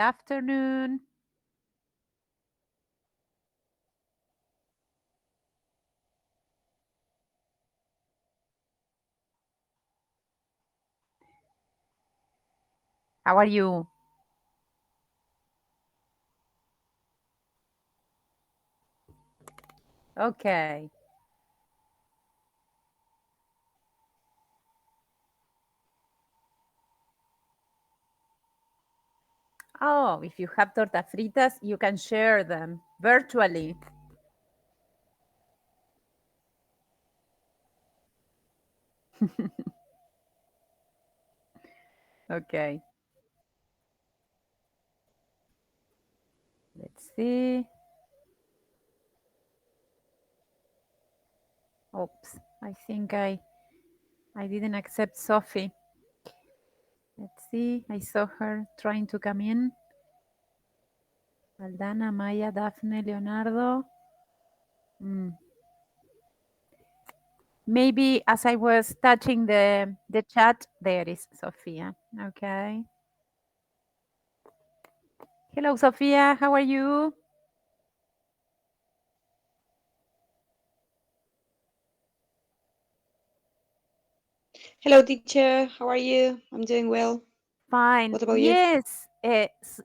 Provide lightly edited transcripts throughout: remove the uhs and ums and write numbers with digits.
Afternoon. How are you? Okay. Oh, if you have tortas fritas, you can share them virtually. Okay. Let's see. Oops. I think I didn't accept Sophie. Let's see. I saw her trying to come in. Aldana, Maya, Daphne, Leonardo. Mm. Maybe as I was touching the chat, there is Sophia. Okay. Hello, Sophia. How are you? Hello, teacher. How are you? I'm doing well. Fine. What about you? Yes,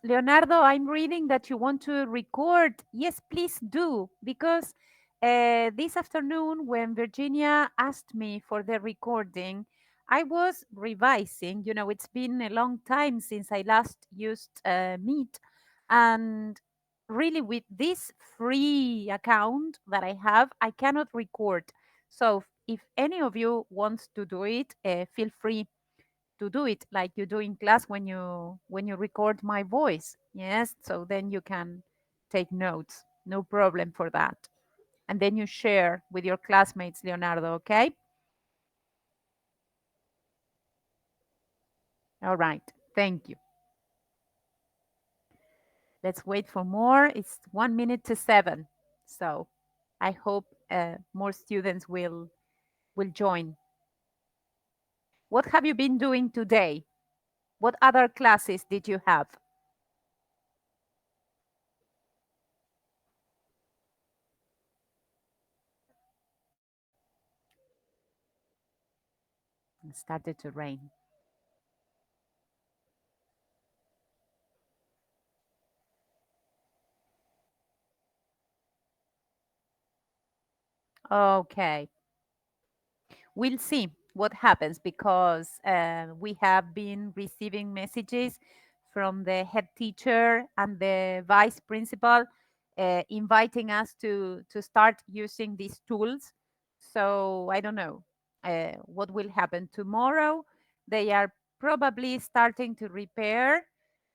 Leonardo, I'm reading that you want to record. Yes, please do, because this afternoon, when Virginia asked me for the recording, I was revising. It's been a long time since I last used Meet, and really, with this free account that I have, I cannot record. So, if any of you wants to do it, feel free to do it like you do in class when you record my voice. Yes, so then you can take notes, no problem for that, and then you share with your classmates, Leonardo. Okay. All right, thank you. Let's wait for more. It's 1 minute to 7, so I hope more students will join. What have you been doing today? What other classes did you have? It started to rain. Okay. We'll see what happens because we have been receiving messages from the head teacher and the vice principal inviting us to start using these tools. So I don't know what will happen tomorrow. They are probably starting to repair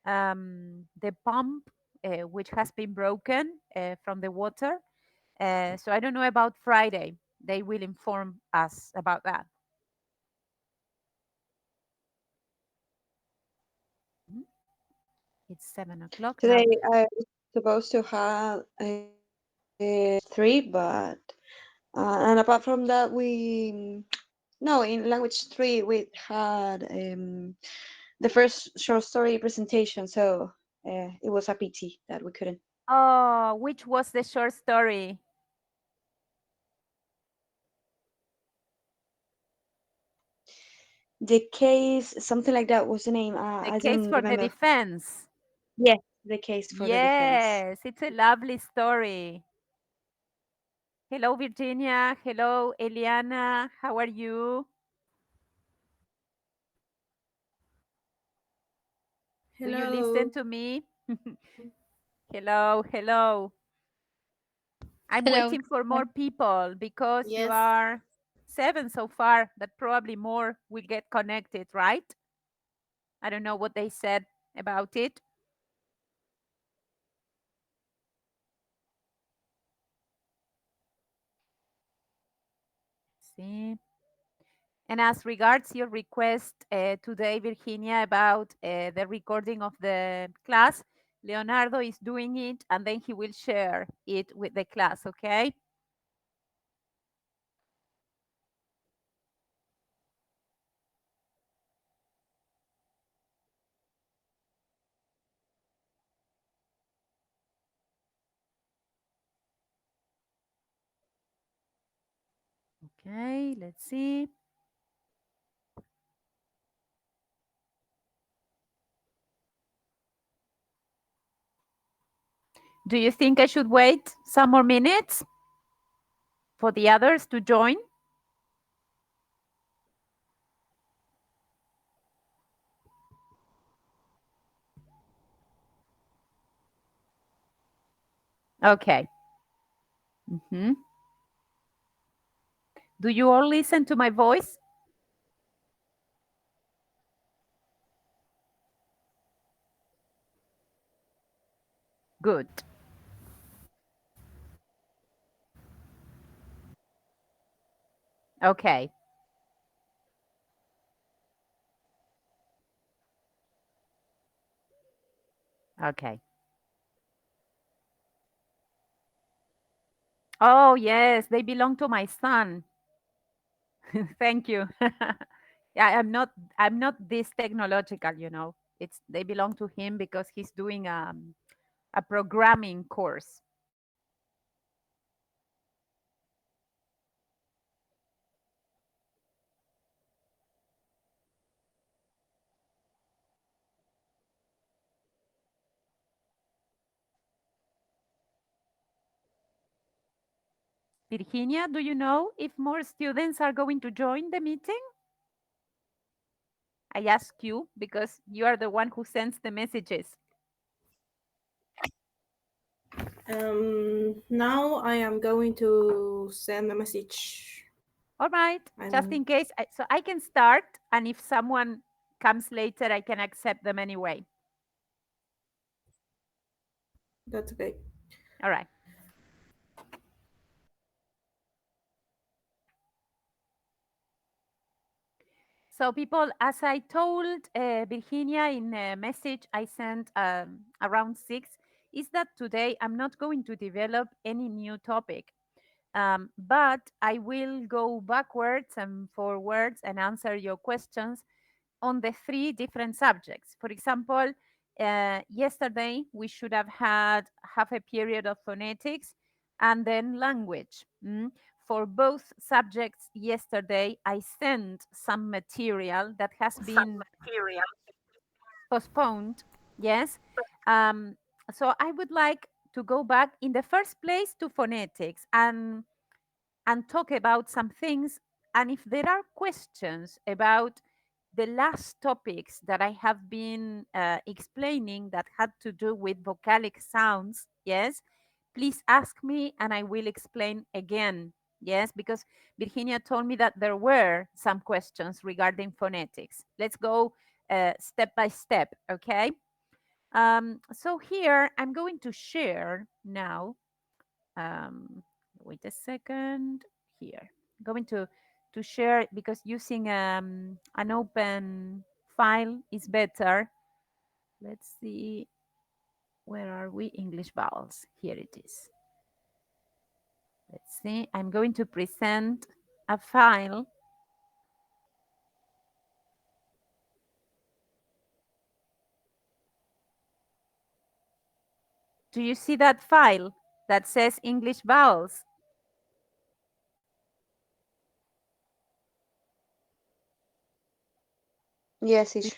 the pump which has been broken from the water. So I don't know about Friday. They will inform us about that. Mhm. It's 7 o'clock Today now. I was supposed to have three, but and apart from that, we no in language three we had the first short story presentation, so it was a pity that we couldn't. Oh, which was the short story? The case, something like that was the name. The I case don't for the remember. defense. Yes, the case for the defense. Yes, it's a lovely story. Hello, Virginia. Hello, Eliana. How are you? Do you listen Hello. to me? Hello, hello. I'm Hello. waiting for more people because you Yes. are 7 so far, but probably more will get connected, right? I don't know what they said about it. See. And as regards your request today, Virginia, about the recording of the class, Leonardo is doing it and then he will share it with the class, okay? Okay, let's see. Do you think I should wait some more minutes for the others to join? Okay. Mhm. Do you all listen to my voice? Good. Okay. Okay. Oh, yes, they belong to my son. Thank you. Yeah, I'm not this technological, you know. It's they belong to him because he's doing a programming course. Virginia, do you know if more students are going to join the meeting? I ask you because you are the one who sends the messages. Now I am going to send a message. All right, just And in case. So I can start, and if someone comes later, I can accept them anyway. that's okay. All right. So, people, as I told Virginia in a message I sent around 6, is that today I'm not going to develop any new topic, but I will go backwards and forwards and answer your questions on the three different subjects. For example, yesterday we should have had half a period of phonetics and then language. For both subjects yesterday, I sent some material that has been postponed. Yes. Um, so I would like to go back in the first place to phonetics and talk about some things. And if there are questions about the last topics that I have been explaining that had to do with vocalic sounds, yes, please ask me and I will explain again. Yes, because Virginia told me that there were some questions regarding phonetics. Let's go step by step, okay? So here I'm going to share now um, wait a second here. I'm going to share because using an open file is better. Let's see, where are we? English vowels. Here it is. Let's see. I'm going to present a file. Do you see that file that says English vowels? Yes, teacher.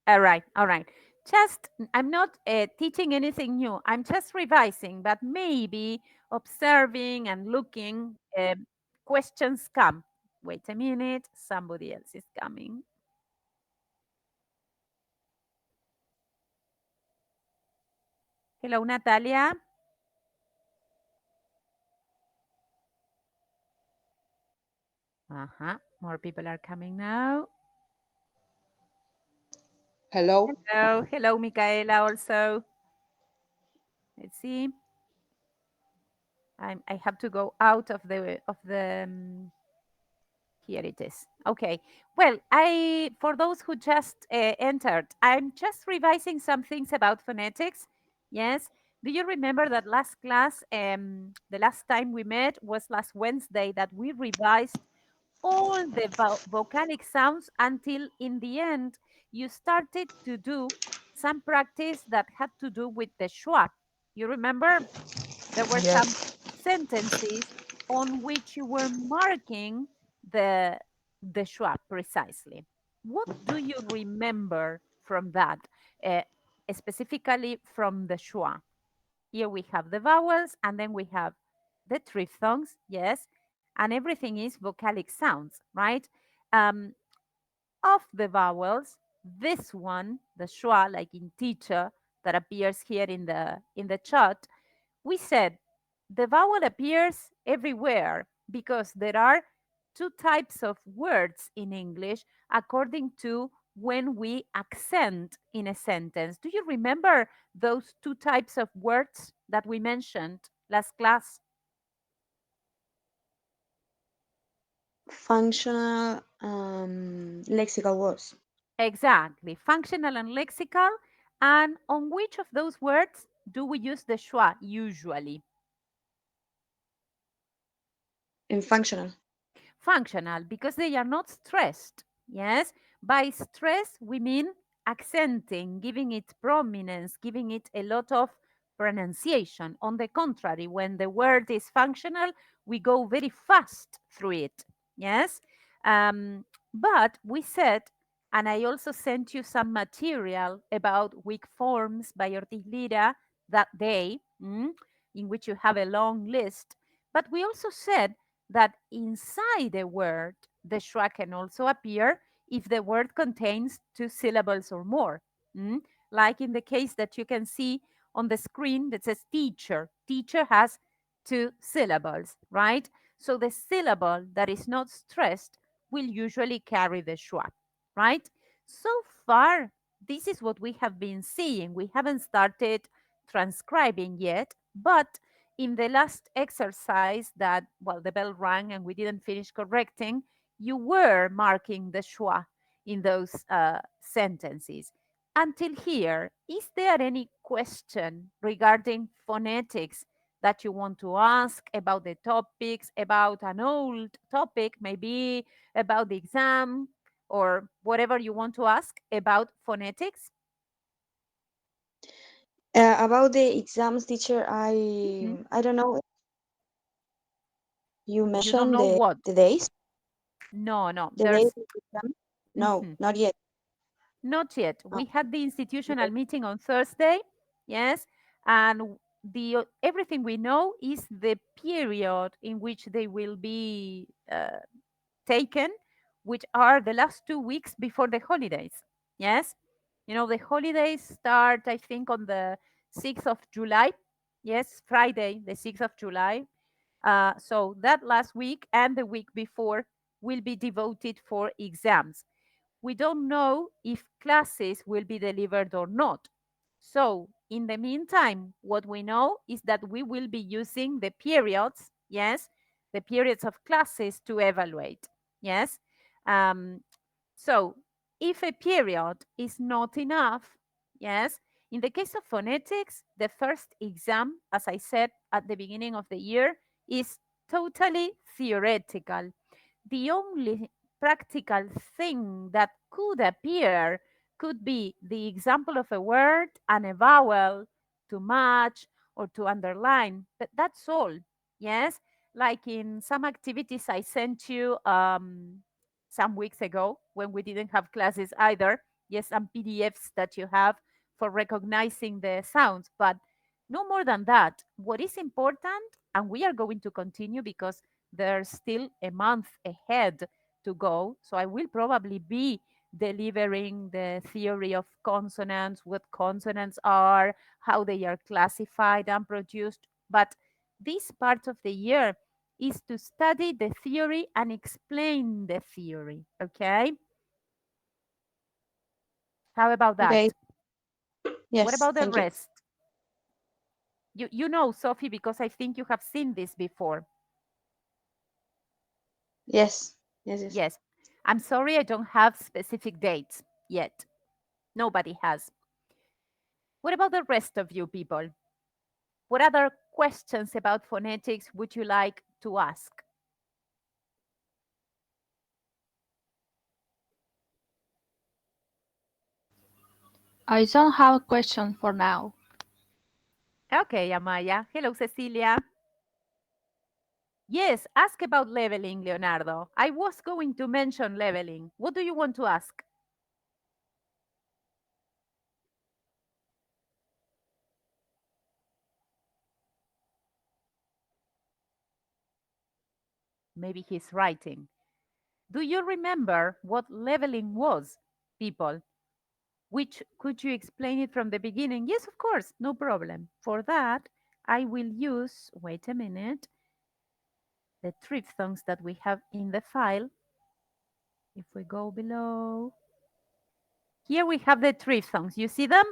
All right, all right. Just, I'm not teaching anything new. I'm just revising, but maybe observing and looking, questions come. Wait a minute, somebody else is coming. Hello, Natalia. Uh-huh. More people are coming now. Hello. Hello, hello, Micaela also. Let's see. I have to go out of the here it is. Okay. Well, I for those who just entered, I'm just revising some things about phonetics. Yes. Do you remember that last class, the last time we met was last Wednesday, that we revised all the vocalic sounds until in the end you started to do some practice that had to do with the schwa. You remember there were some Yes. sentences on which you were marking the the schwa precisely. What do you remember from that, uh, specifically from the schwa? Here we have the vowels, and then we have the triphthongs, yes, and everything is vocalic sounds, right? Um, of the vowels, this one, the schwa, like in teacher, that appears here in the chart, we said the vowel appears everywhere because there are two types of words in English according to when we accent in a sentence. Do you remember those two types of words that we mentioned last class? Functional, lexical words. Exactly, functional and lexical. And on which of those words do we use the schwa usually? In functional. Functional, because they are not stressed. Yes, by stress we mean accenting, giving it prominence, giving it a lot of pronunciation. On the contrary, when the word is functional, we go very fast through it. Yes, um, but we said, and I also sent you some material about weak forms by Ortiz Lira that day, in which you have a long list. But we also said that inside a word, the schwa can also appear if the word contains two syllables or more. mm? Like in the case that you can see on the screen that says teacher. Teacher has two syllables, right? So the syllable that is not stressed will usually carry the schwa, right? So far, this is what we have been seeing. We haven't started transcribing yet, but in the last exercise that, well, the bell rang and we didn't finish correcting, you were marking the schwa in those sentences. Until here, is there any question regarding phonetics that you want to ask about the topics, about an old topic, maybe about the exam or whatever you want to ask about phonetics? About the exams, teacher, Mhm. I don't know. You You don't mentioned know what? the days, No, no, the days there's of the exam. No, mhm. not yet. Not yet. Uh, We had the institutional okay. meeting on Thursday, yes, and the everything we know is the period in which they will be taken, which are the last 2 weeks before the holidays. Yes, the holidays start, I think, on the 6th of July. Yes, Friday, the 6th of July. So that last week and the week before will be devoted for exams. We don't know if classes will be delivered or not. So, in the meantime, what we know is that we will be using the periods, yes, the periods of classes to evaluate, yes. Um, so, if a period is not enough, yes, in the case of phonetics, the first exam, as I said at the beginning of the year, is totally theoretical. The only practical thing that could appear could be the example of a word and a vowel to match or to underline, but that's all. Yes, like in some activities I sent you some weeks ago when we didn't have classes either. Yes, some PDFs that you have for recognizing the sounds, but no more than that. What is important, and we are going to continue because there's still a month ahead to go. So I will probably be delivering the theory of consonants, what consonants are, how they are classified and produced. But this part of the year is to study the theory and explain the theory. Okay? How about Okay. that? What Yes. about the Thank you. rest? You know, Sophie, because I think you have seen this before. Yes. Yes. Yes. Yes. I'm sorry I don't have specific dates yet. Nobody has. What about the rest of you people? What other questions about phonetics would you like to ask? I don't have a question for now. Okay, Amaya. Hello, Cecilia. Yes, ask about leveling, Leonardo. I was going to mention leveling. What do you want to ask? Maybe he's writing. Do you remember what leveling was, people? Which could you explain it from the beginning? Yes, of course, no problem. For that, I will use, wait a minute, the triphthongs that we have in the file. If we go below, here we have the triphthongs. You see them?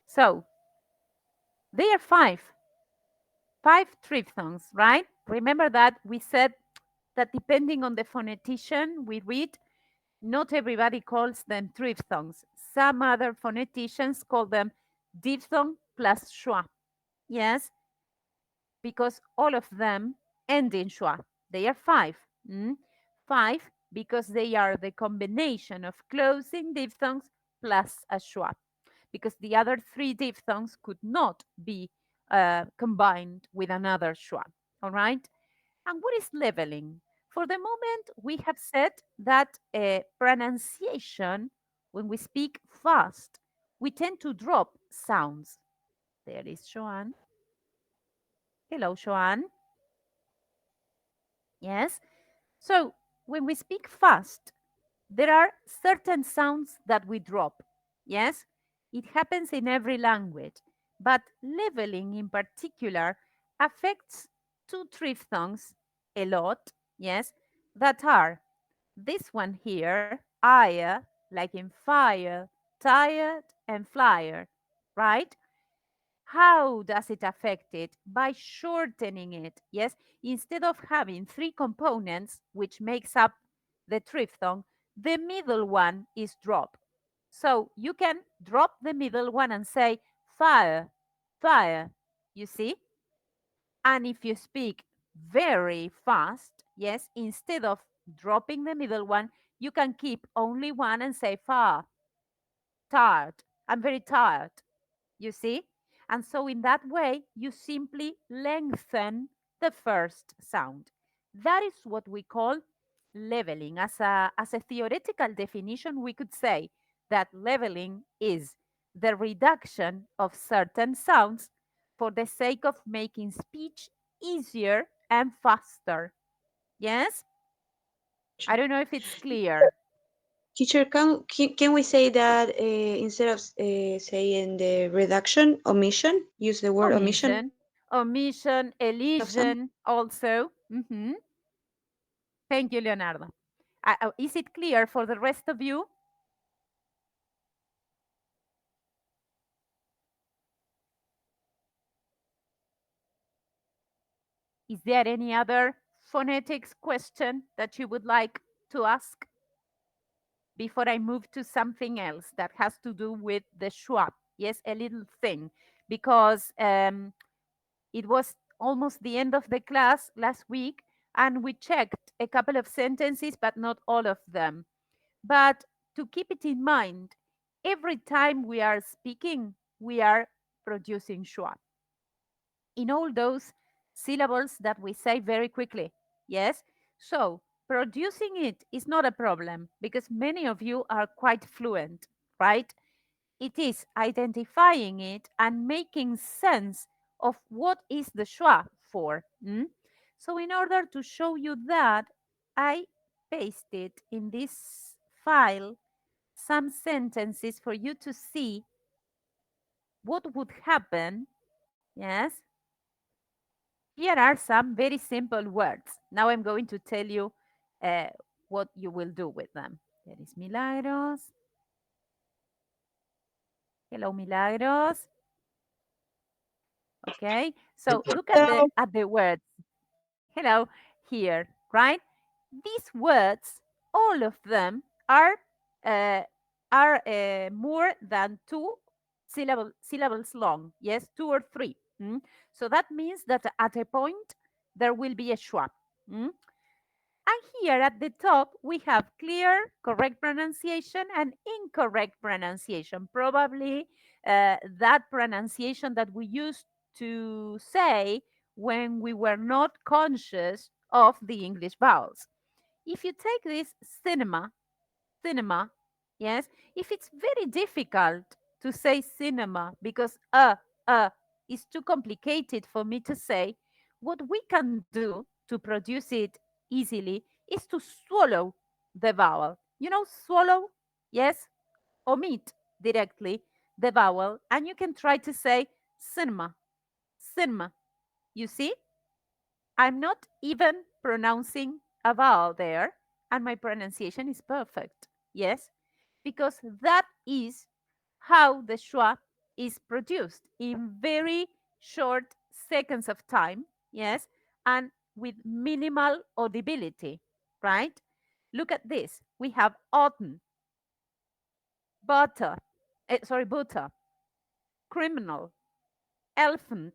So they are five triphthongs, right? Remember that we said that depending on the phonetician we read, not everybody calls them triphthongs. Some other phoneticians call them diphthong plus schwa. Yes, because all of them end in schwa. They are five. mm? Five because they are the combination of closing diphthongs plus a schwa. Because the other three diphthongs could not be combined with another schwa. All right? And what is leveling? For the moment, we have said that pronunciation, when we speak fast, we tend to drop sounds. There is Joanne. Hello, Joanne. Yes. So when we speak fast, there are certain sounds that we drop. Yes. It happens in every language, but leveling in particular affects two triphthongs a lot. Yes. That are this one here, ire, like in fire, tired, and flyer, right? How does it affect it? By shortening it, yes? Instead of having three components, which makes up the triphthong, the middle one is dropped. So you can drop the middle one and say fire, fire, you see? And if you speak very fast, yes, instead of dropping the middle one, you can keep only one and say far, tired. I'm very tired. You see? And so in that way, you simply lengthen the first sound. That is what we call leveling. As a theoretical definition, we could say that leveling is the reduction of certain sounds for the sake of making speech easier and faster. Yes? I don't know if it's clear. Teacher, can we say that instead of saying the reduction, omission, use the word omission Omission, omission, of some? elision, also. Thank you, Leonardo. Is it clear for the rest of you? Is there any other phonetics question that you would like to ask before I move to something else that has to do with the schwa? Yes, a little thing, because it was almost the end of the class last week, and we checked a couple of sentences, but not all of them. But to keep it in mind, every time we are speaking, we are producing schwa in all those syllables that we say very quickly. Yes? So, producing it is not a problem because many of you are quite fluent, right? It is identifying it and making sense of what is the schwa for. So, in order to show you that, I pasted in this file some sentences for you to see what would happen. Yes, here are some very simple words. Now I'm going to tell you uh, what you will do with them. There is Milagros. Hello, Milagros. Okay, so look at the words. Hello, here, right? These words, all of them uh, more than two syllables long. Yes, two or three. So that means that at a point there will be a schwa. mm? And here at the top, we have clear, correct pronunciation and incorrect pronunciation. Probably that pronunciation that we used to say when we were not conscious of the English vowels. If you take this cinema, yes, if it's very difficult to say cinema because is too complicated for me to say, what we can do to produce it easily is to swallow the vowel. You know, swallow, yes, omit directly the vowel, and you can try to say cinema, cinema. You see, I'm not even pronouncing a vowel there, and my pronunciation is perfect. Yes, because that is how the schwa is produced in very short seconds of time. Yes, and with minimal audibility, right? Look at this. We have autumn, butter, butter, criminal, elephant,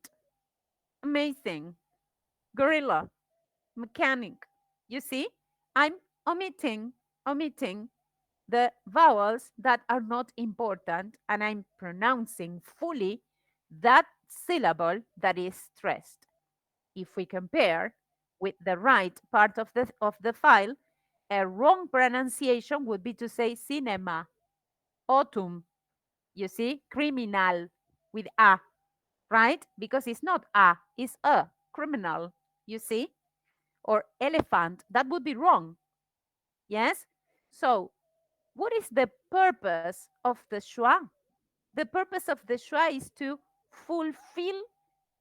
amazing, gorilla, mechanic. You see, I'm omitting the vowels that are not important, and I'm pronouncing fully that syllable that is stressed. If we compare with the right part of the file, a wrong pronunciation would be to say cinema, autumn, you see, criminal with a, right? Because it's not a, it's a, criminal, you see? Or elephant, that would be wrong. Yes? So, what is the purpose of the schwa? The purpose of the schwa is to fulfill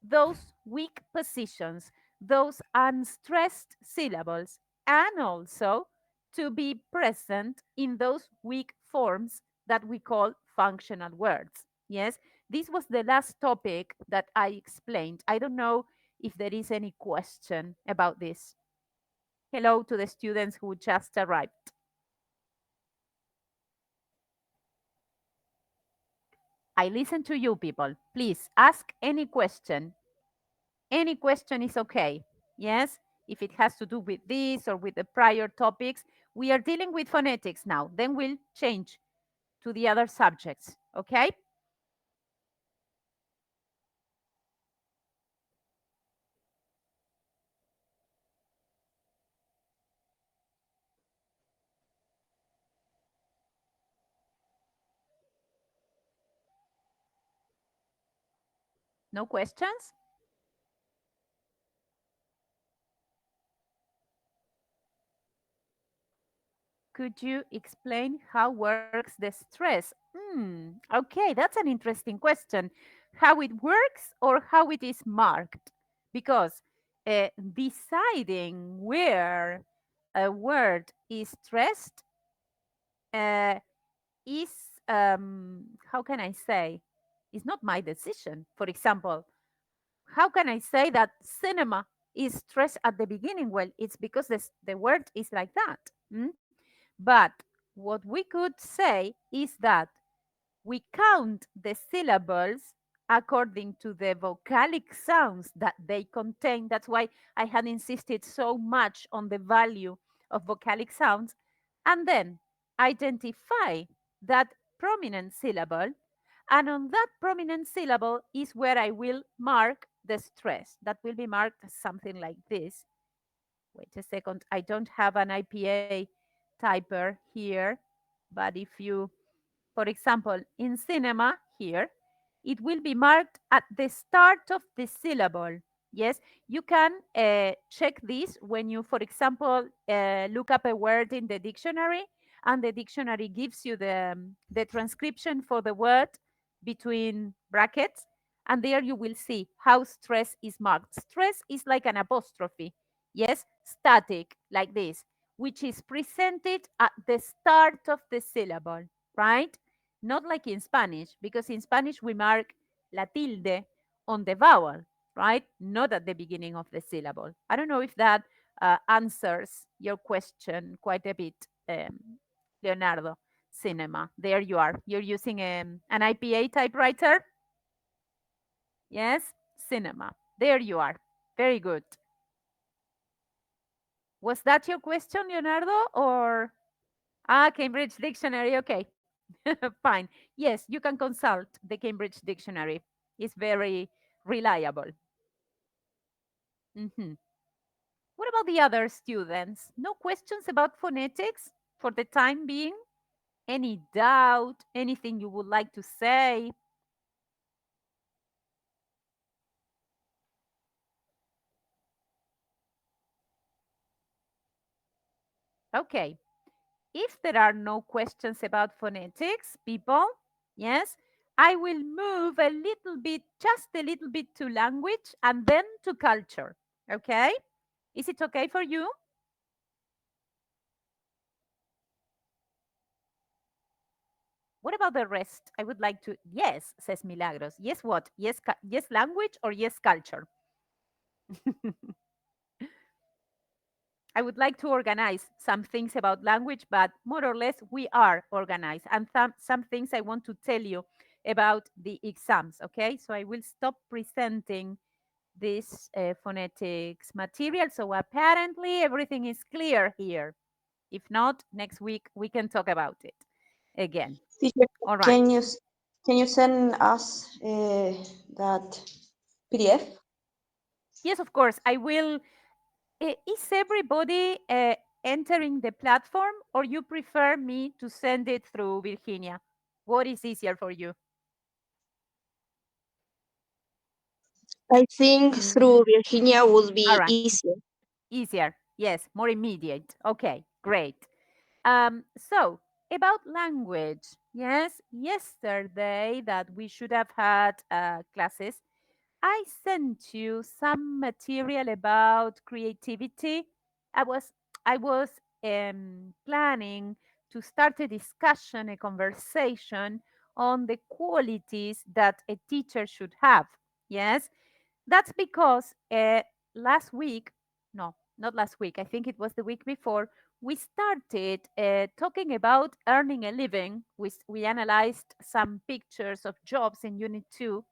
those weak positions, those unstressed syllables, and also to be present in those weak forms that we call functional words. Yes, this was the last topic that I explained. I don't know if there is any question about this. Hello to the students who just arrived. I listen to you, people. Please ask any question. Any question is okay. Yes, if it has to do with this or with the prior topics, we are dealing with phonetics now. Then we'll change to the other subjects. Okay? No questions? Could you explain how works the stress? Okay, that's an interesting question. How it works or how it is marked? Because deciding where a word is stressed uh, is, how can I say, it's not my decision. For example, how can I say that cinema is stressed at the beginning? Well, it's because the word is like that. But what we could say is that we count the syllables according to the vocalic sounds that they contain. That's why I had insisted so much on the value of vocalic sounds. And then identify that prominent syllable. And on that prominent syllable is where I will mark the stress. That will be marked as something like this. Wait a second. I don't have an IPA typer here, but if you, for example, in cinema here, it will be marked at the start of the syllable. Yes, you can check this when you, for example, look up a word in the dictionary, and the dictionary gives you the transcription for the word between brackets, and there you will see how stress is marked. Stress is like an apostrophe, yes, static, like this, which is presented at the start of the syllable, right? Not like in Spanish, because in Spanish we mark la tilde on the vowel, right? Not at the beginning of the syllable. I don't know if that answers your question quite a bit, Leonardo. Cinema. There you are. You're using an IPA typewriter? Yes? Cinema. There you are. Very good. Was that your question, Leonardo? Or Cambridge Dictionary? Okay, fine. Yes, you can consult the Cambridge Dictionary. It's very reliable. Mhm. What about the other students? No questions about phonetics for the time being? Any doubt? Anything you would like to say? Okay. If there are no questions about phonetics, people, yes, I will move a little bit, just a little bit to language and then to culture. Okay? Is it okay for you? What about the rest? I would like to. Yes, says Milagros. Yes, what? Yes, yes, language or yes, culture? I would like to organize some things about language, but more or less we are organized. And some things I want to tell you about the exams, okay? So I will stop presenting this phonetics material. So apparently everything is clear here. If not, next week we can talk about it again. Teacher, All right. can you can you send us that PDF? Yes, of course, I will. Is everybody entering the platform or you prefer me to send it through Virginia? What is easier for you? I think through Virginia would All be right, easier. easier. Yes, more immediate. Okay, great. So about language, yes, yesterday that we should have had classes, I sent you some material about creativity. I was I was planning to start a discussion, a conversation on the qualities that a teacher should have. Yes, that's because last week, no, not last week, I think it was the week before, we started talking about earning a living. We analyzed some pictures of jobs in Unit 2.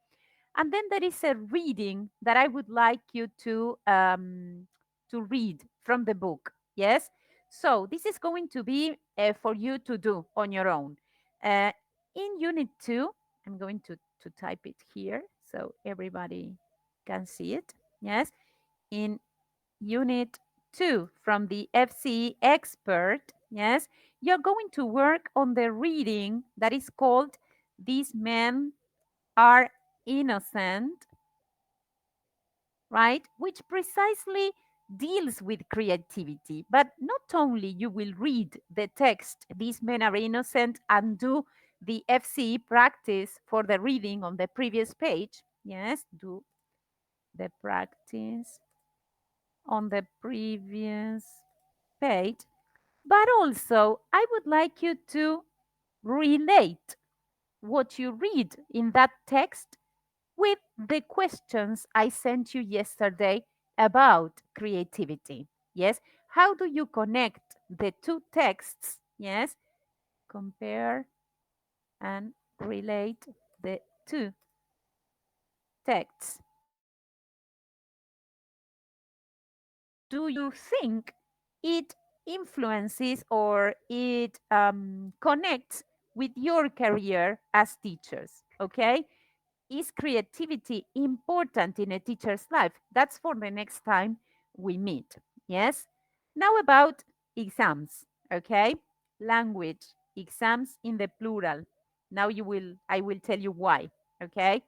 And then there is a reading that I would like you to read from the book. Yes? So this is going to be for you to do on your own. Uh, in Unit 2, I'm going to type it here so everybody can see it. Yes? In Unit 2 from the FCE expert, yes, you're going to work on the reading that is called These Men Are Innocent, right? Which precisely deals with creativity. But not only you will read the text, These Men Are Innocent, and do the FCE practice for the reading on the previous page. Yes, do the practice on the previous page. But also, I would like you to relate what you read in that text with the questions I sent you yesterday about creativity. Yes, how do you connect the two texts? Yes, compare and relate the two texts. How do you think it influences or it connects with your career as teachers? Okay, is creativity important in a teacher's life? That's for the next time we meet. Yes? Now about exams, okay? Language, exams in the plural. Now I will tell you why, okay?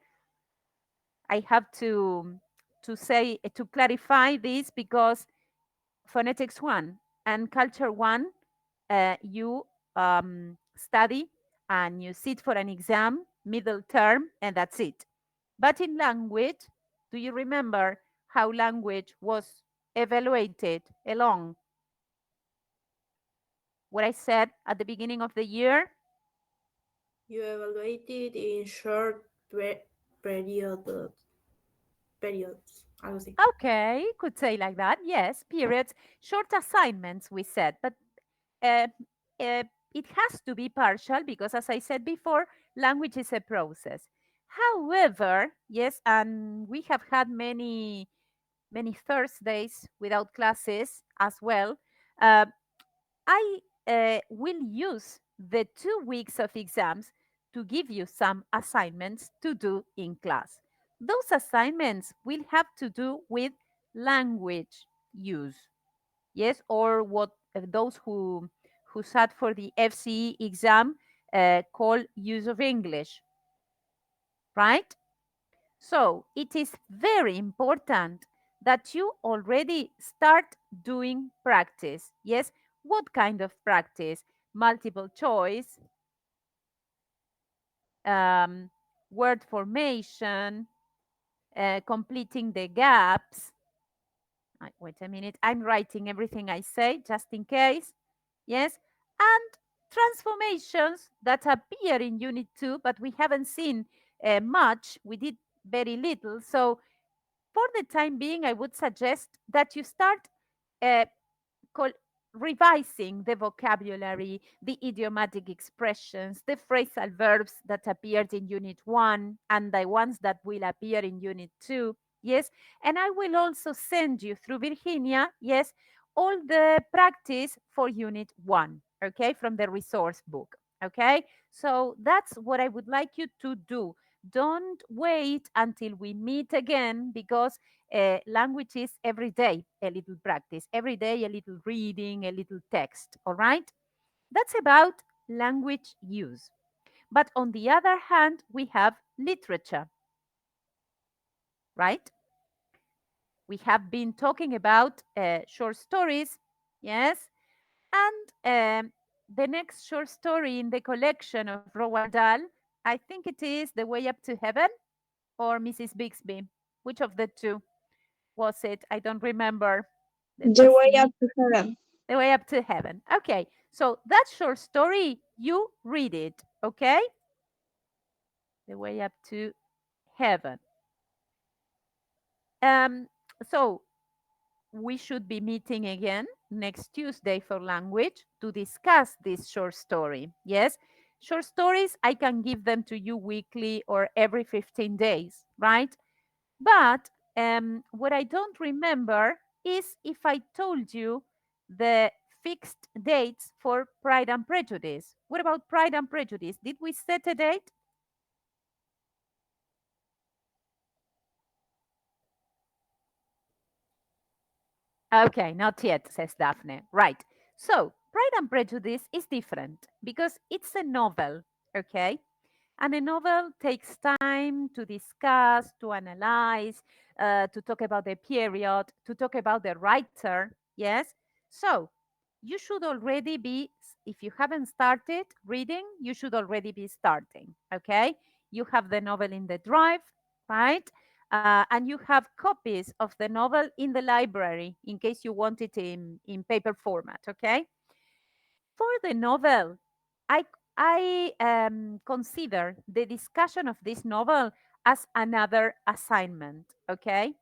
I have to say to clarify this because phonetics 1 and culture 1 you study and you sit for an exam middle term and that's it. But in language, do you remember how language was evaluated along what I said at the beginning of the year? You evaluated in short periods, algo así. Okay, could say like that. Yes, periods, short assignments, we said, but uh, uh, it has to be partial because, as I said before, language is a process. However, yes, and we have had many Thursdays without classes as well. Uh, I will use the 2 weeks of exams to give you some assignments to do in class. Those assignments will have to do with language use. Yes, or what those who sat for the FCE exam call use of English, right? So it is very important that you already start doing practice. Yes, what kind of practice? Multiple choice, um, word formation, completing the gaps. Wait a minute, I'm writing everything I say just in case. Yes, and transformations that appear in Unit 2, but we haven't seen much. We did very little. So for the time being, I would suggest that you start uh, col- revising the vocabulary, the idiomatic expressions, the phrasal verbs that appeared in Unit 1 and the ones that will appear in Unit 2. Yes, and I will also send you through Virginia, yes, all the practice for Unit 1, okay, from the resource book. Okay, so that's what I would like you to do. Don't wait until we meet again because language is every day a little practice, every day a little reading, a little text. All right? That's about language use. But on the other hand, we have literature, right? We have been talking about short stories, yes? And the next short story in the collection of Roald Dahl, I think it is The Way Up to Heaven or Mrs. Bixby. Which of the two was it? I don't remember. Let me The way up see. to heaven. The Way Up to Heaven. Okay, so that short story, you read it, okay? The Way Up to Heaven. Um, so we should be meeting again next Tuesday for language to discuss this short story. Yes, short stories, I can give them to you weekly or every 15 days, right? But what I don't remember is if I told you the fixed dates for Pride and Prejudice. What about Pride and Prejudice? Did we set a date? Okay, not yet, says Daphne. Right. So, Pride and Prejudice is different because it's a novel, okay? And a novel takes time to discuss, to analyze, to talk about the period, to talk about the writer. Yes. So you should already be, if you haven't started reading, you should already be starting. Okay. You have the novel in the drive, right? And you have copies of the novel in the library in case you want it in paper format. Okay. For the novel, I I consider the discussion of this novel as another assignment. Okay,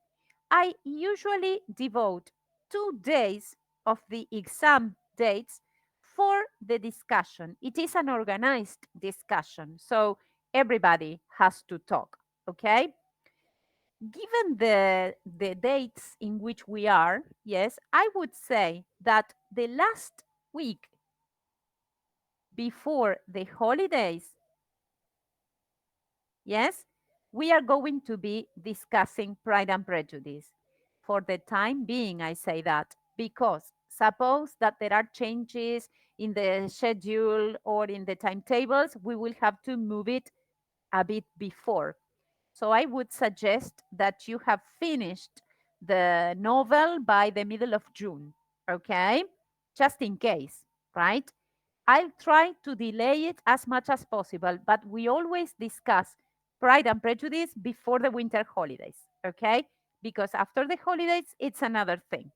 I usually devote 2 days of the exam dates for the discussion. It is an organized discussion, so everybody has to talk. Okay, given the dates in which we are, yes, I would say that the last week before the holidays, yes, we are going to be discussing Pride and Prejudice. For the time being, I say that because suppose that there are changes in the schedule or in the timetables, we will have to move it a bit before. So I would suggest that you have finished the novel by the middle of June, okay? Just in case, right? I'll try to delay it as much as possible, but we always discuss Pride and Prejudice before the winter holidays, okay? Because after the holidays, it's another thing,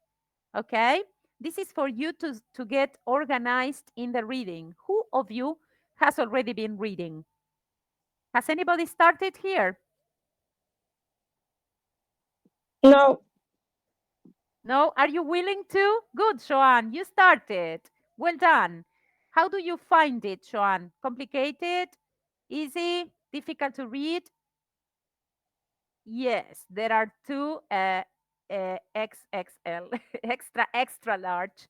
okay? This is for you to get organized in the reading. Who of you has already been reading? Has anybody started here? No, No? Are you willing to? Good, Joanne. You started. Well done. How do you find it, Joanne? Complicated? Easy? Difficult to read? Yes, there are two XXL, extra large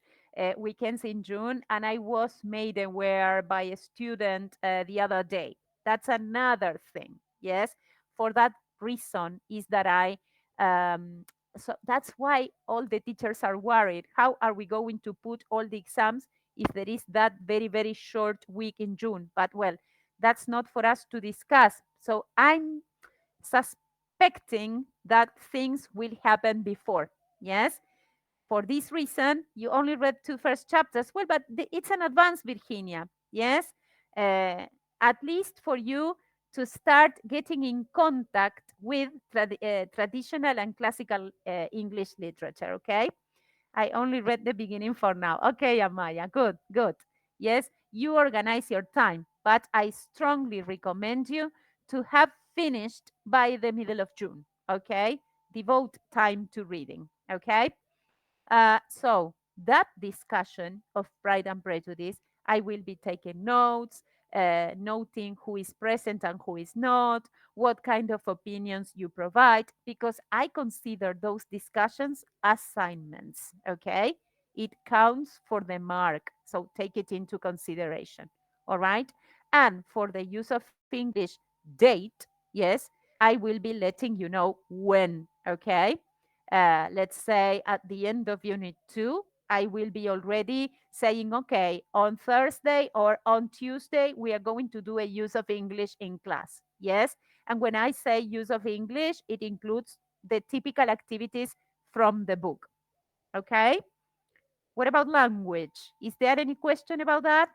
weekends in June, and I was made aware by a student the other day. That's another thing. Yes, for that reason is that I um, So that's why all the teachers are worried. How are we going to put all the exams if there is that very, very short week in June? But well, that's not for us to discuss. So I'm suspecting that things will happen before. Yes. For this reason, you only read two first chapters. Well, but it's an advance, Virginia. Yes. Uh, at least for you to start getting in contact with traditional and classical English literature. Okay. I only read the beginning for now. Okay, Amaya. Good, good. Yes, you organize your time, but I strongly recommend you to have finished by the middle of June. Okay. Devote time to reading. Okay. So that discussion of Pride and Prejudice, I will be taking notes, noting who is present and who is not, what kind of opinions you provide, because I consider those discussions assignments. Okay, it counts for the mark, so take it into consideration. All right, and for the use of English date, yes, I will be letting you know when. Okay, let's say at the end of unit 2, I will be already saying, okay, on Thursday or on Tuesday, we are going to do a use of English in class. Yes. And when I say use of English, it includes the typical activities from the book. Okay. What about language? Is there any question about that?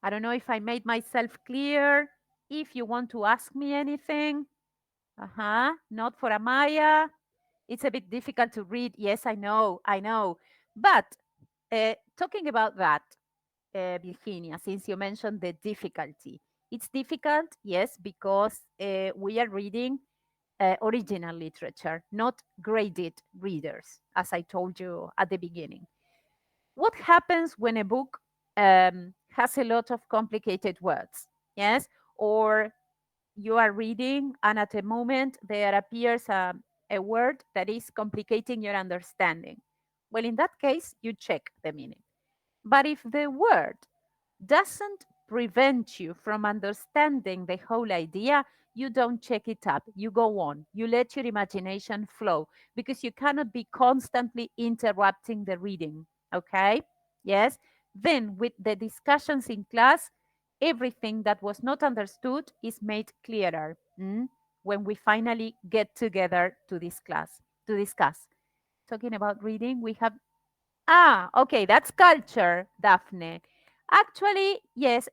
I don't know if I made myself clear. If you want to ask me anything, not for Amaya. It's a bit difficult to read. Yes, I know, I know. But talking about that, Virginia, since you mentioned the difficulty, it's difficult, yes, because we are reading original literature, not graded readers, as I told you at the beginning. What happens when a book has a lot of complicated words? Yes, or you are reading and at a moment there appears a word that is complicating your understanding. Well, in that case, you check the meaning. But if the word doesn't prevent you from understanding the whole idea, you don't check it up. You go on. You let your imagination flow because you cannot be constantly interrupting the reading. Okay? Yes? Then, with the discussions in class, everything that was not understood is made clearer when we finally get together to discuss. Talking about reading, we have okay, that's culture, Daphne. Actually, yes,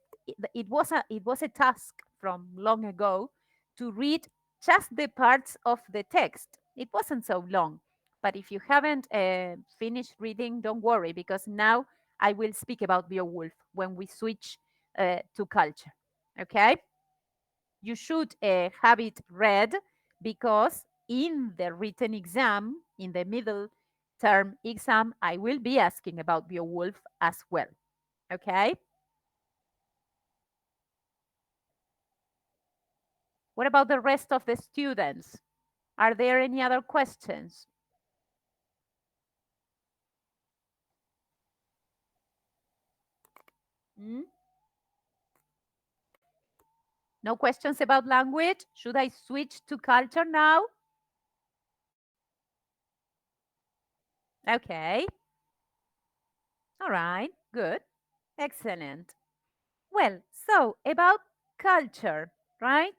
it was a task from long ago to read just the parts of the text. It wasn't so long, but if you haven't finished reading, don't worry because now I will speak about Beowulf when we switch to culture. Okay, you should have it read because in the written exam, in the middle term exam, I will be asking about Beowulf as well. Okay? What about the rest of the students? Are there any other questions? Hmm? No questions about language? Should I switch to culture now? Okay. All right. Good. Excellent. Well, so about culture, right?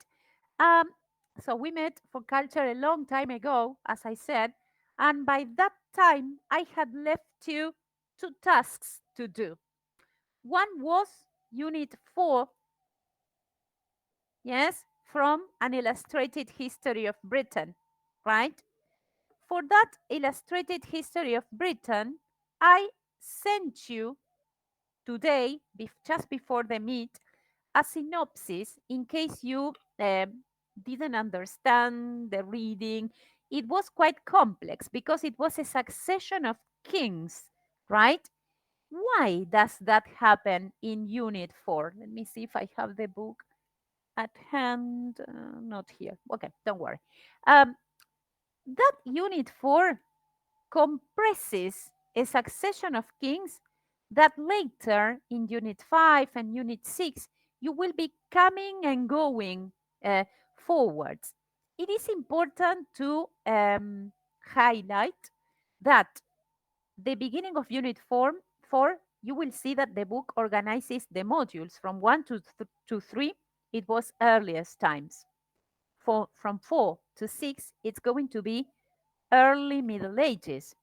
Um, so we met for culture a long time ago, as I said, and by that time I had left you two tasks to do. One was Unit 4, yes, from an illustrated history of Britain, right? For that illustrated history of Britain, I sent you today, just before the meet, a synopsis in case you didn't understand the reading. It was quite complex because it was a succession of kings, right? Why does that happen in Unit 4? Let me see if I have the book at hand. Not here. Okay, don't worry. Um, that Unit 4 compresses a succession of kings that later in Unit 5 and Unit 6 you will be coming and going forwards. it is important to highlight that the beginning of Unit 4, you will see that the book organizes the modules from 1 to 3. It was earliest times. From 4 to 6, it's going to be early Middle Ages.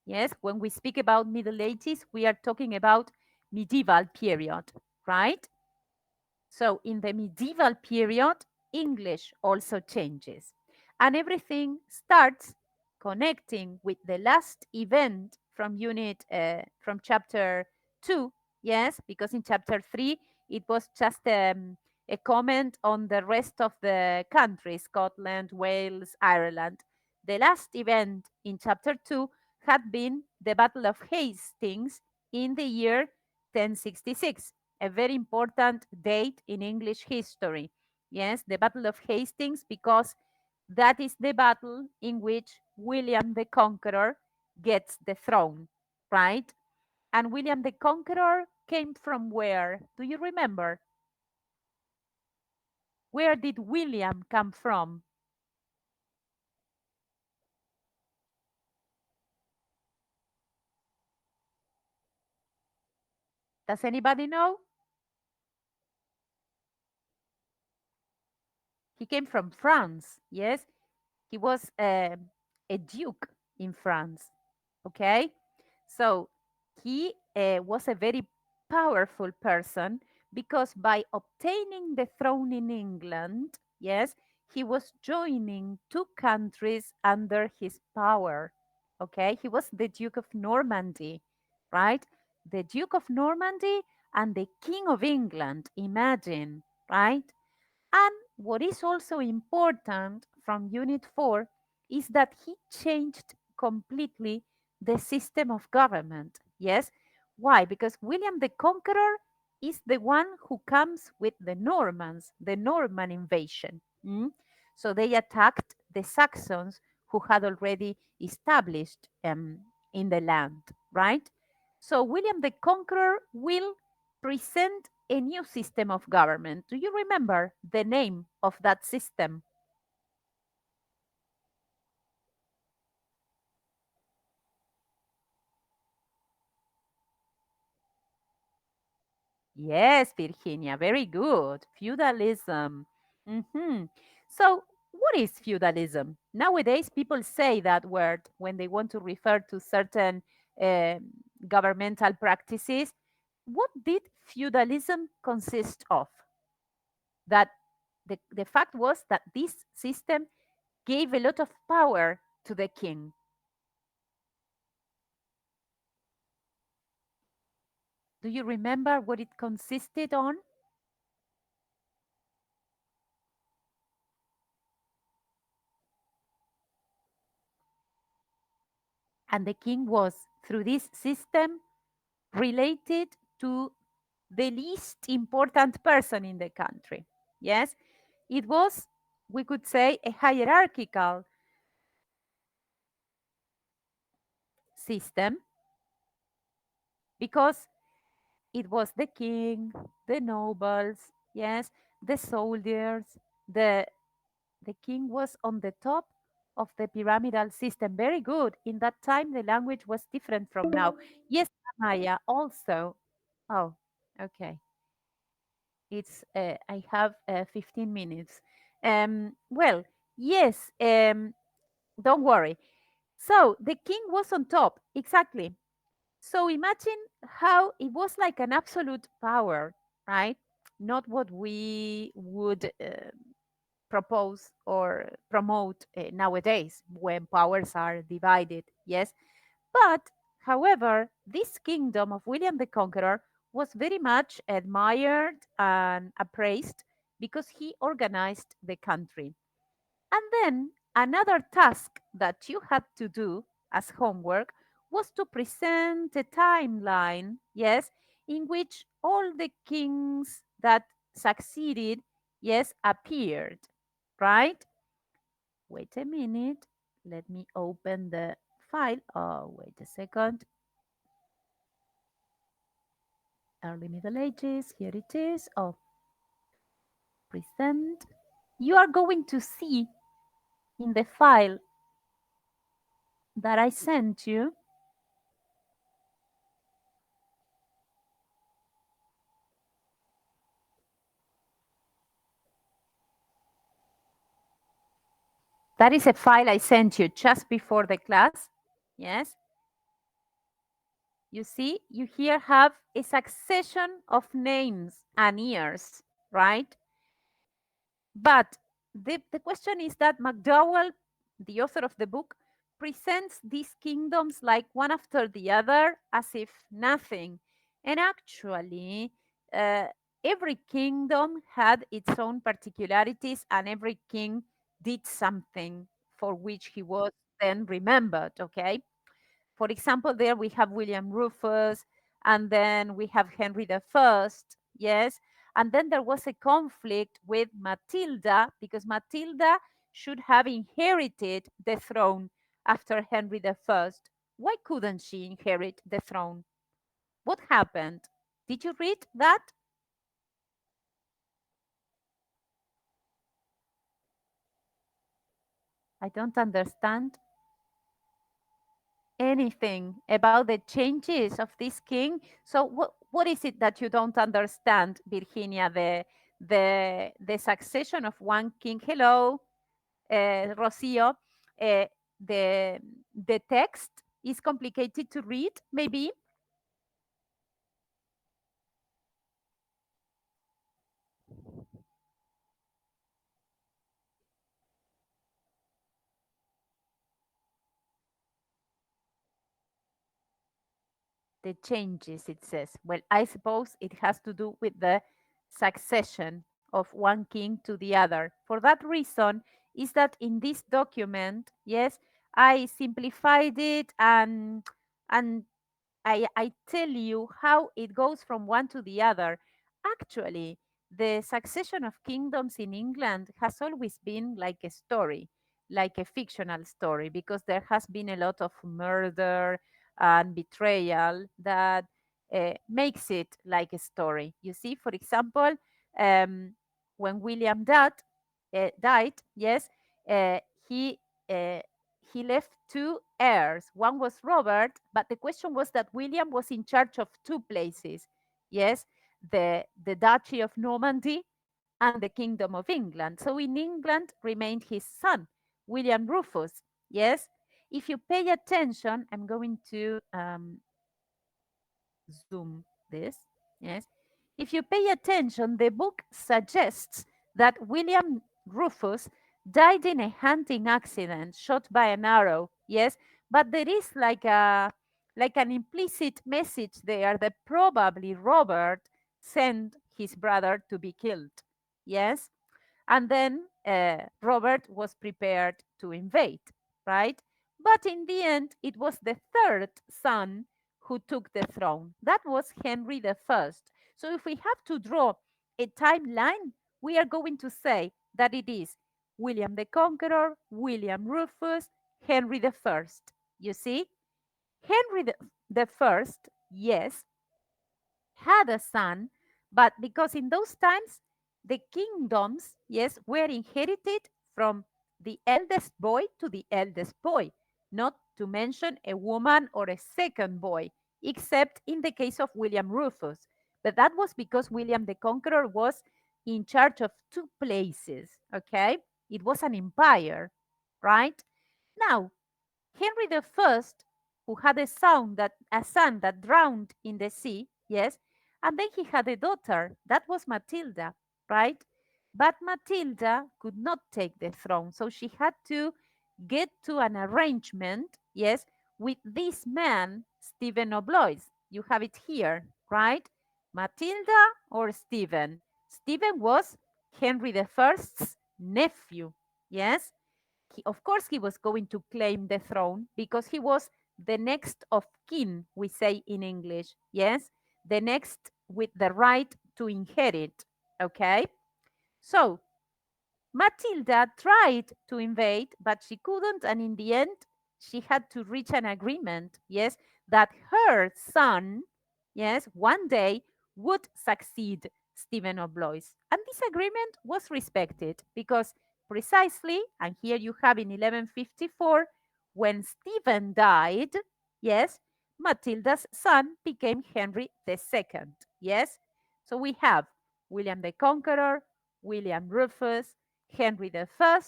Yes, when we speak about Middle Ages, we are talking about medieval period, right? So in the medieval period, English also changes. And everything starts connecting with the last event from chapter 2. Yes, because in chapter 3, it was just a comment on the rest of the countries, Scotland, Wales, Ireland. The last event in chapter 2 had been the Battle of Hastings in the year 1066, a very important date in English history. Yes, the Battle of Hastings, because that is the battle in which William the Conqueror gets the throne, right? And William the Conqueror came from where? Do you remember? Where did William come from? Does anybody know? He came from France, yes? He was a duke in France. Okay, so he was a very powerful person because by obtaining the throne in England, yes, he was joining two countries under his power. Okay, he was the Duke of Normandy, right? The Duke of Normandy and the King of England. Imagine, right? And what is also important from Unit 4 is that he changed completely the system of government. Yes? Why? Because William the Conqueror is the one who comes with the Normans, the Norman invasion. So they attacked the Saxons who had already established in the land, right? So William the Conqueror will present a new system of government. Do you remember the name of that system? Yes, Virginia, very good. Feudalism. hmm So, what is feudalism? Nowadays, people say that word when they want to refer to certain um governmental practices. What did feudalism consist of? That the fact was that this system gave a lot of power to the king. Do you remember what it consisted on? And the king was, through this system, related to the least important person in the country. Yes, it was, we could say, a hierarchical system because it was the king, the nobles, yes, the soldiers, the the king was on the top of the pyramidal system. Very good. In that time, the language was different from now. Yes, Maya, also. Oh, okay. I have 15 minutes. Well, yes, don't worry. So the king was on top, exactly. So imagine how it was like an absolute power, right? Not what we would propose or promote nowadays when powers are divided. Yes, but however, this kingdom of William the Conqueror was very much admired and appraised because he organized the country. And then another task that you had to do as homework was to present a timeline, yes, in which all the kings that succeeded, yes, appeared, right? Wait a minute. Let me open the file. Oh, wait a second. Early Middle Ages. Here it is. Oh, present. You are going to see in the file that I sent you that is a file I sent you just before the class. Yes, you see, you here have a succession of names and years, right? But the question is that McDowell, the author of the book, presents these kingdoms like one after the other as if nothing. And actually, uh, every kingdom had its own particularities, and every king did something for which he was then remembered, okay? For example, there we have William Rufus, and then we have Henry the First, yes. And then there was a conflict with Matilda because Matilda should have inherited the throne after Henry the First. Why couldn't she inherit the throne? What happened? Did you read that? I don't understand anything about the changes of this king. So what is it that you don't understand, Virginia? The succession of one king. Hello, Rocio. Uh, the the text is complicated to read, maybe. The changes, it says. Well, I suppose it has to do with the succession of one king to the other. For that reason, is that in this document, yes, I simplified it and I tell you how it goes from one to the other. Actually, the succession of kingdoms in England has always been like a story, like a fictional story, because there has been a lot of murder and betrayal that makes it like a story. You see, for example, um, when William died, yes, uh, he uh, he left two heirs. One was Robert, but the question was that William was in charge of two places. Yes, the Duchy of Normandy and the Kingdom of England. So in England remained his son, William Rufus. Yes, if you pay attention, I'm going to zoom this. Yes, if you pay attention, the book suggests that William Rufus died in a hunting accident, shot by an arrow. Yes, but there is like an implicit message there that probably Robert sent his brother to be killed. Yes, and then Robert was prepared to invade, right? But in the end, it was the third son who took the throne. That was Henry the First. So if we have to draw a timeline, we are going to say that it is William the Conqueror, William Rufus, Henry the First. You see, Henry the First, yes, had a son, but because in those times the kingdoms, yes, were inherited from the eldest boy to the eldest boy, not to mention a woman or a second boy, except in the case of William Rufus. But that was because William the Conqueror was in charge of two places, okay? It was an empire, right? Now, Henry the First, who had a son that drowned in the sea, yes, and then he had a daughter. That was Matilda, right? But Matilda could not take the throne, so she had to get to an arrangement, yes, with this man, Stephen of Blois. You have it here, right? Matilda or Stephen? Stephen was Henry the First's nephew, yes, of course he was going to claim the throne because he was the next of kin, we say in English. Yes, the next with the right to inherit. Okay, so Matilda tried to invade, but she couldn't, and in the end, she had to reach an agreement. Yes, that her son, yes, one day would succeed Stephen of Blois. And this agreement was respected because precisely, and here you have in 1154, when Stephen died, yes, Matilda's son became Henry II. Yes, so we have William the Conqueror, William Rufus, Henry I,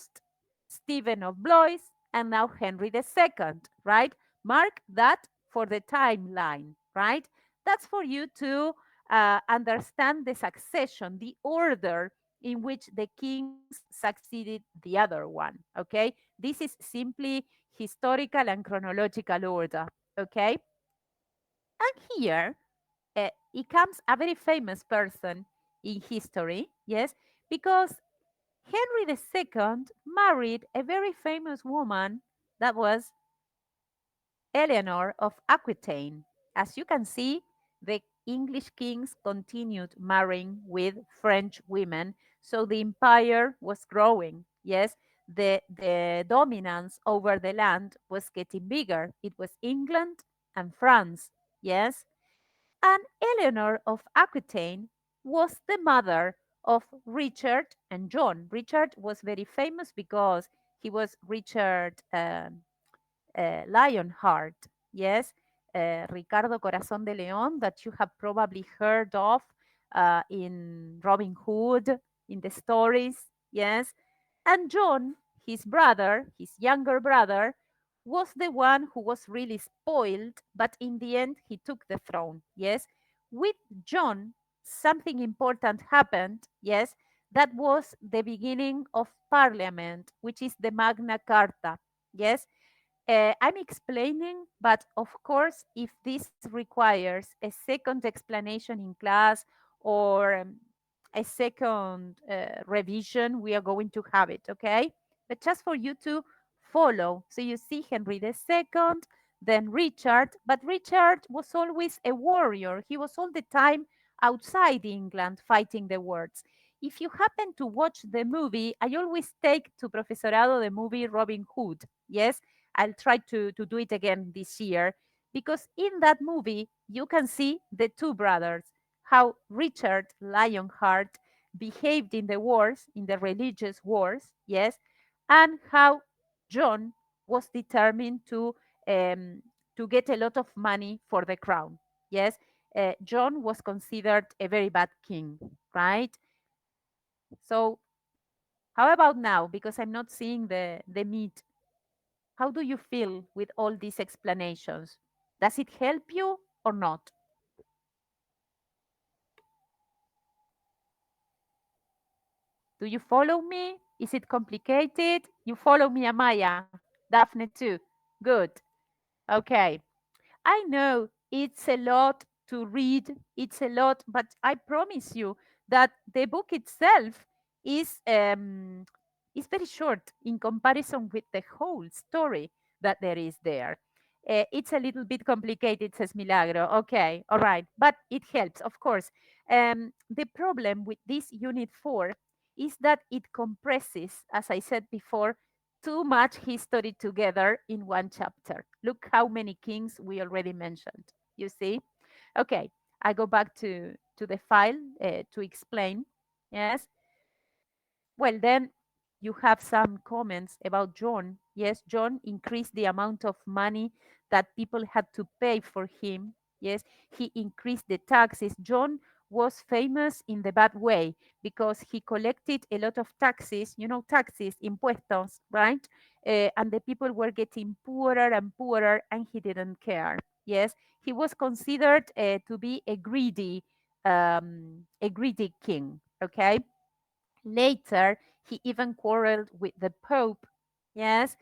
Stephen of Blois, and now Henry II, right? Mark that for the timeline, right? That's for you to understand the succession, the order in which the kings succeeded the other one. Okay, this is simply historical and chronological order. Okay, and here it comes a very famous person in history, yes, because Henry II married a very famous woman that was Eleanor of Aquitaine. As you can see, the English kings continued marrying with French women, so the empire was growing. Yes, the dominance over the land was getting bigger. It was England and France. Yes, and Eleanor of Aquitaine was the mother of Richard and John. Richard was very famous because he was Richard Lionheart, yes, Ricardo Corazón de León, that you have probably heard of in Robin Hood, in the stories, yes. And John, his brother, his younger brother, was the one who was really spoiled, but in the end, he took the throne, yes. With John, something important happened, yes. That was the beginning of Parliament, which is the Magna Carta, yes. I'm explaining, but of course, if this requires a second explanation in class or a second revision, we are going to have it, okay? But just for you to follow. So you see Henry II, then Richard, but Richard was always a warrior. He was all the time outside England fighting the wars. If you happen to watch the movie, I always take to Profesorado the movie Robin Hood. Yes, I'll try to do it again this year because in that movie you can see the two brothers, how Richard Lionheart behaved in the wars, in the religious wars, yes, and how John was determined um, to get a lot of money for the crown. Yes, John was considered a very bad king, right? So how about now? Because I'm not seeing the meat. How do you feel with all these explanations? Does it help you or not? Do you follow me? Is it complicated? You follow me, Amaya. Daphne too. Good. Okay. I know it's a lot to read, it's a lot, but I promise you that the book itself is very short in comparison with the whole story that there is there. It's a little bit complicated, says Milagro. Okay, all right, but it helps, of course. The problem with this unit 4 is that it compresses, as I said before, too much history together in one chapter. Look how many kings we already mentioned. You see? Okay, I go back to the file to explain. Yes. Well, then you have some comments about John. Yes, John increased the amount of money that people had to pay for him. Yes, he increased the taxes. John was famous in the bad way because he collected a lot of taxes, taxes, impuestos, right? And the people were getting poorer and poorer, and he didn't care. Yes, he was considered to be a greedy king. Okay. Later, he even quarreled with the Pope, yes,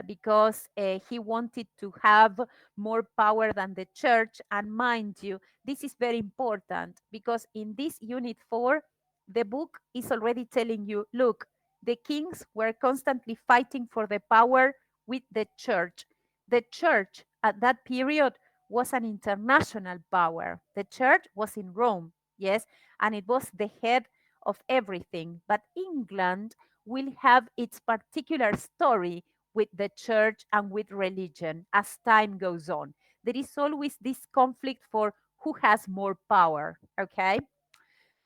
because he wanted to have more power than the church. And mind you, this is very important because in this unit 4, the book is already telling you look, the kings were constantly fighting for the power with the church. The church at that period was an international power. The church was in Rome, yes, and it was the head of everything. But England will have its particular story with the church and with religion as time goes on. There is always this conflict for who has more power, okay?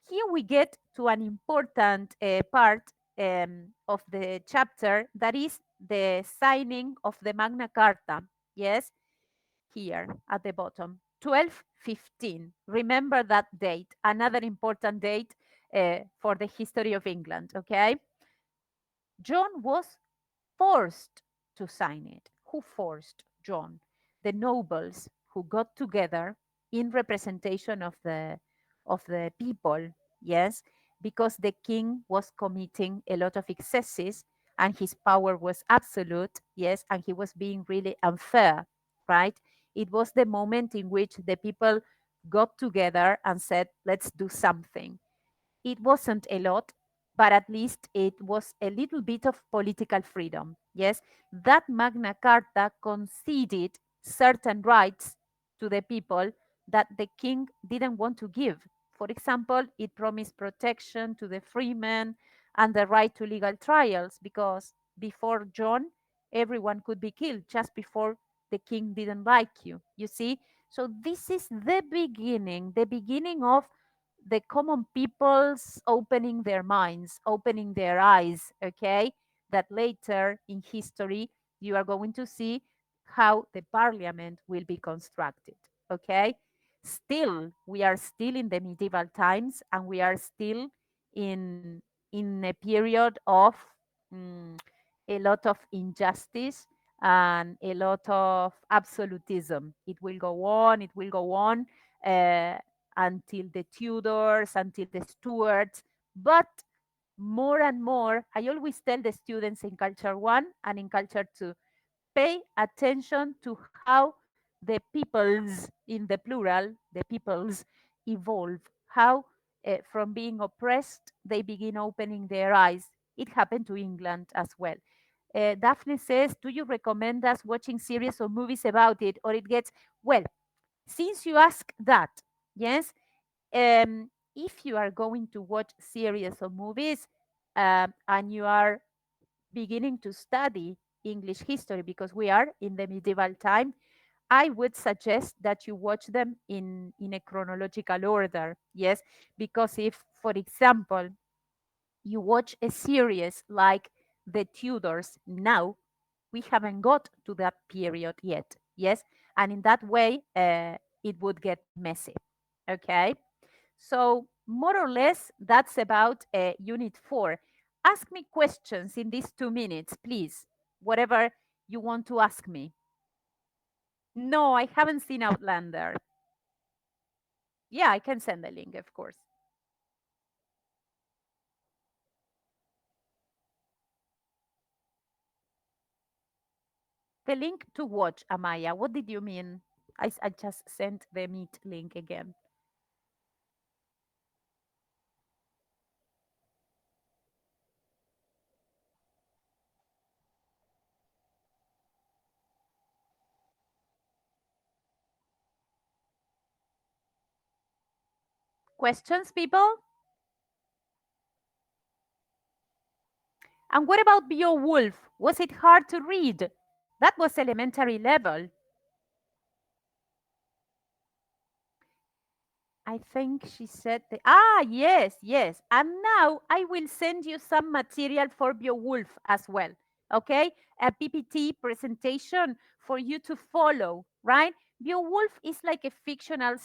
Here we get to an important part of the chapter, that is the signing of the Magna Carta. Yes, here at the bottom, 1215. Remember that date, another important date for the history of England, okay? John was forced to sign it. Who forced John? The nobles who got together in representation of the people, yes, because the king was committing a lot of excesses and his power was absolute, yes, and he was being really unfair, right? It was the moment in which the people got together and said, let's do something. It wasn't a lot, but at least it was a little bit of political freedom. Yes, that Magna Carta conceded certain rights to the people that the king didn't want to give. For example, it promised protection to the freemen and the right to legal trials, because before John, everyone could be killed just before the king didn't like you. You see? So this is the beginning of the common people's opening their minds, opening their eyes, okay? That later in history, you are going to see how the parliament will be constructed, okay? Still, we are still in the medieval times and we are still in, in a period of mm, a lot of injustice and a lot of absolutism. It will go on, it will go on. Uh, until the Tudors, until the Stuarts. But more and more, I always tell the students in Culture 1 and in Culture 2, pay attention to how the peoples, in the plural, the peoples evolve, how from being oppressed, they begin opening their eyes. It happened to England as well. Daphne says, do you recommend us watching series or movies about it? Or it gets, well, since you ask that, yes, if you are going to watch series or movies and you are beginning to study English history, because we are in the medieval time, I would suggest that you watch them in a chronological order. Yes, because if, for example, you watch a series like The Tudors now, we haven't got to that period yet. Yes, and in that way, it would get messy. Okay. So, more or less, that's about Unit 4. Ask me questions in these 2 minutes, please. Whatever you want to ask me. No, I haven't seen Outlander. Yeah, I can send the link, of course. The link to watch, Amaya. What did you mean? I just sent the Meet link again. Questions, people? And what about Beowulf? Was it hard to read? That was elementary level. I think she said yes, yes. And now I will send you some material for Beowulf as well. Okay? A PPT presentation for you to follow, right? Beowulf is like a fictional